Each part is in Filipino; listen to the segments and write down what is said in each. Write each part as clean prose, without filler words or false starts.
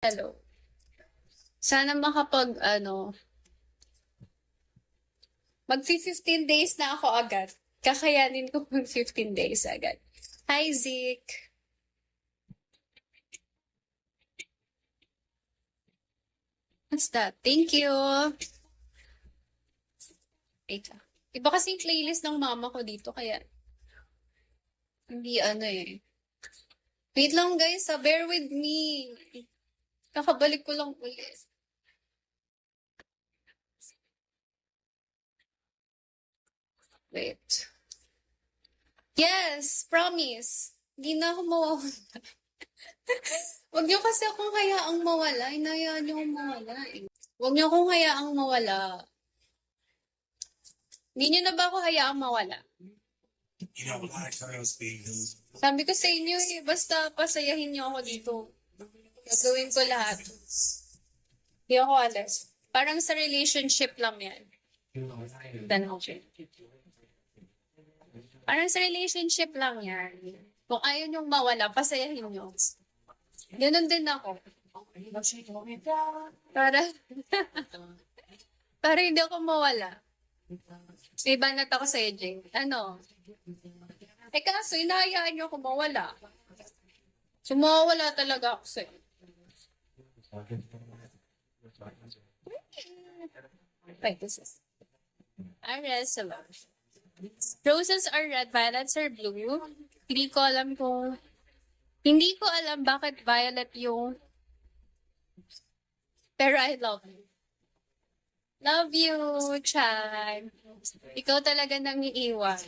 Hello. Sana mag-15 days na ako agad. Kakayanin ko mag 15 days agad. Hi, Zeke. What's that? Thank you. Wait lang. Iba kasi yung playlist ng mama ko dito, kaya hindi eh. Wait lang guys, bear with me. Kakabalik ko lang ulit. Wait. Yes, promise. Hindi na ako mawawala. Huwag niyo kasi akong hayaang mawala. Inayaan niyo akong mawala eh. Huwag niyo akong hayaang mawala. Hindi niyo na ba ako hayaang mawala? Sabi ko sa inyo eh, basta pasayahin niyo ako dito. Gagawin ko lahat. Hindi ako alas. Parang sa relationship lang yan. Parang sa relationship lang yan. Kung ayaw niyong mawala, pasayahin niyo. Ganun din ako. Para, para hindi ako mawala. May banat ako sa Jing. Ano? Kaso inahayaan niyo ako mawala. So, mawawala talaga ako sa'yo. Wait, this is... Roses are red, violets are blue. Hindi ko alam bakit violet yung... Pero I love you. Love you, Chan. Ikaw talaga nang iiwan.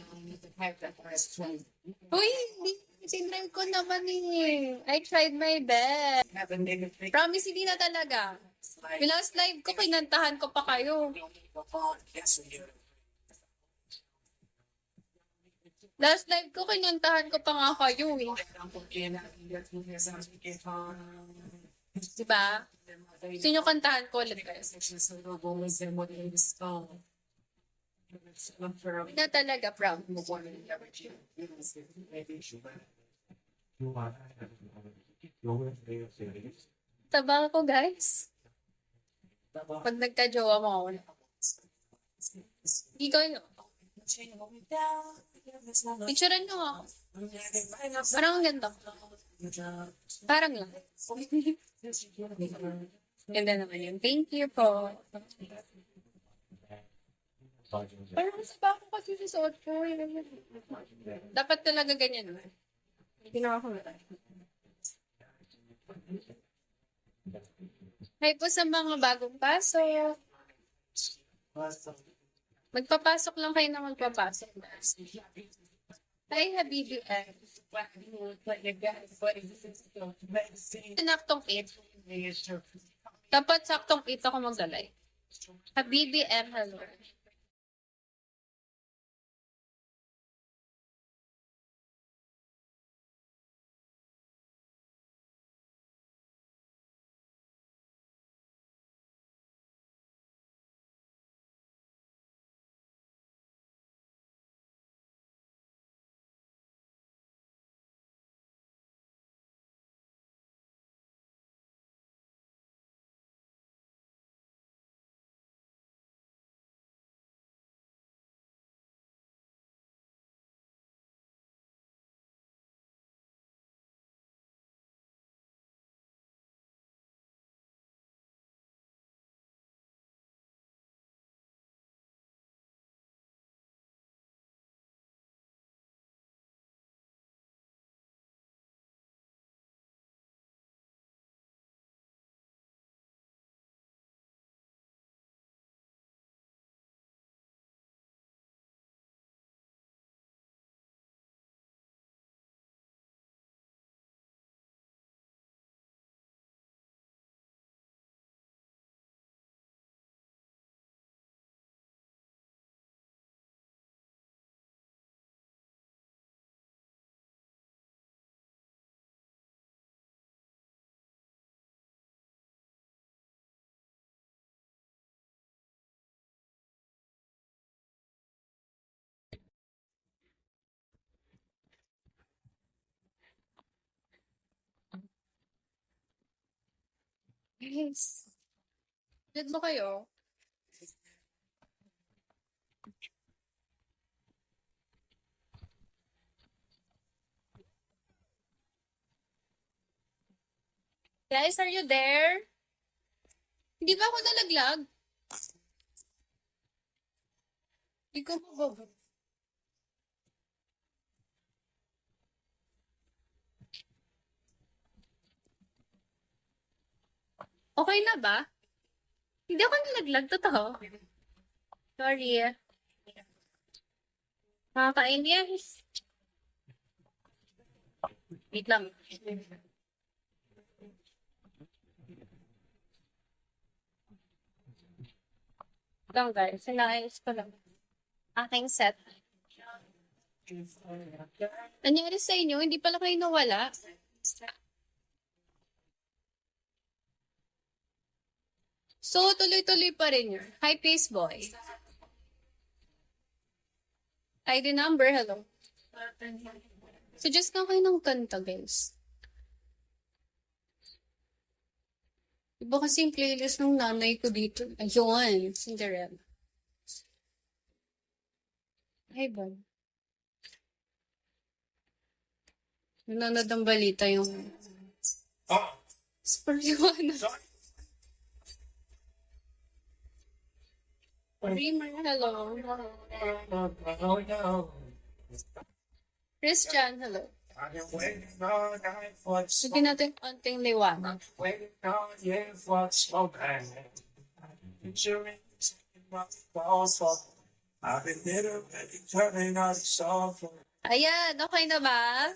Uy, sinry ko naman eh. I tried my best. Promise, hindi na talaga. Yung last live ko, kinantahan ko pa kayo. Last live ko, kinantahan ko pa nga kayo eh. Diba? Gusto nyo kantahan ko ulit guys. Hindi na talaga, proud. Taba ko guys. Pag nagka-jowa mo ako. Ikaw yun. Picturean nyo ako. Parang ang ganda. Parang lang. Ganda naman yun. Thank you po. Parang sa bako kasi susuot ko. Dapat talaga ganyan. Ginawa ko na. Hi po sa mga bagong pasok. Magpapasok lang kayo na magpapasok. Hi, Habibi. Sinaktong 8. Dapat saktong 8 ako magdalay. Habibi M. Hello. Guys, ulit mo kayo? Guys, are you there? Hindi ba ako nalaglag? Hindi ko mababa. Okay na ba? Hindi ako nalaglag, totoo. Sorry. Nakakainis. Wait lang. Lang guys, sinayos ko lang. Aking set. Nangyari sa inyo, hindi pala kayo nawala. So, tuloy-tuloy pa rin yun. Hi, Pace Boy. ID number, hello. Suggest ka kayo ng kanta, guys. Iba kasi yung playlist ng nanay ko dito. Ayun, Cinderella. Ay ba? Nanonood ng balita yung Spariwana. Dreamer, hello. Christian, hello. Sige natin konting liwanag. Ayan, okay na ba?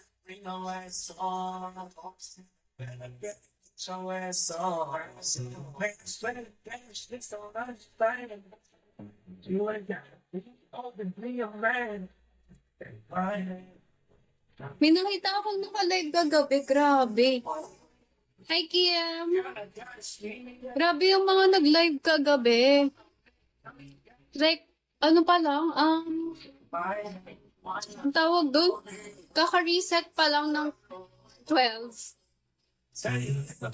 May nakita akong naka-live kagabi. Grabe. Hi, Kim. Grabe yung mga nag-live kagabi. Like, ano pa lang, ang tawag doon, kaka-reset pa lang ng 12.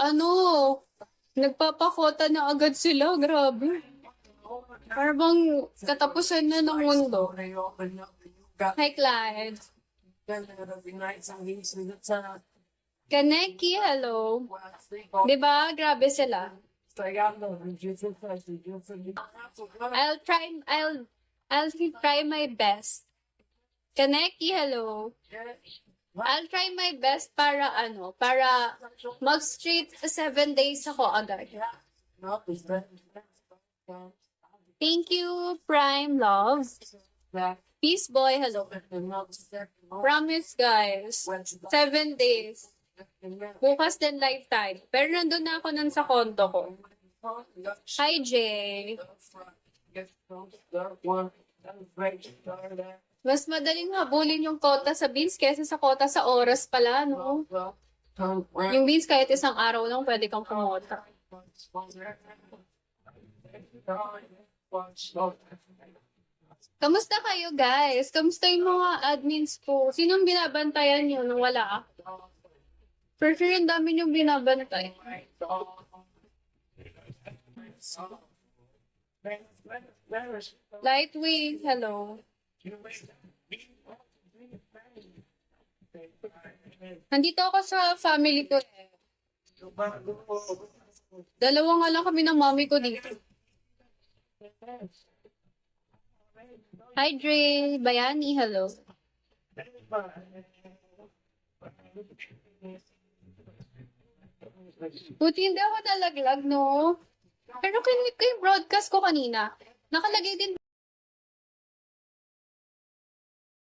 Ano, nagpapakota na agad sila. Grabe. Parang katapusan na ng mundo. Hi, Clyde. Kaneki, hello. Diba? Grabe sila. I'll try my best. Kaneki, hello. I'll try my best para mag-straight 7 days ako agad. Thank you, Prime Love. Peace Boy, hello. Promise, guys. 7 days. Bukas din lifetime. Pero nandun na ako nun sa kondo ko. Hi, Jay. Mas madaling habulin yung kota sa beans kaysa sa kota sa oras pala, no? Yung beans kahit isang araw lang pwede kang kumota. Kamusta kayo, guys? Kamusta yung mga admins ko? Sinong binabantayan nyo nung wala ako? For sure, yung dami yung binabantay. Lightweight, hello. Nandito ako sa family ko. Dalawa nga lang kami ng mommy ko dito. Hi, Dre. Bayani, hello. Buti hindi ako nalaglag, no? Pero kinig ko yung broadcast ko kanina. Nakalagay din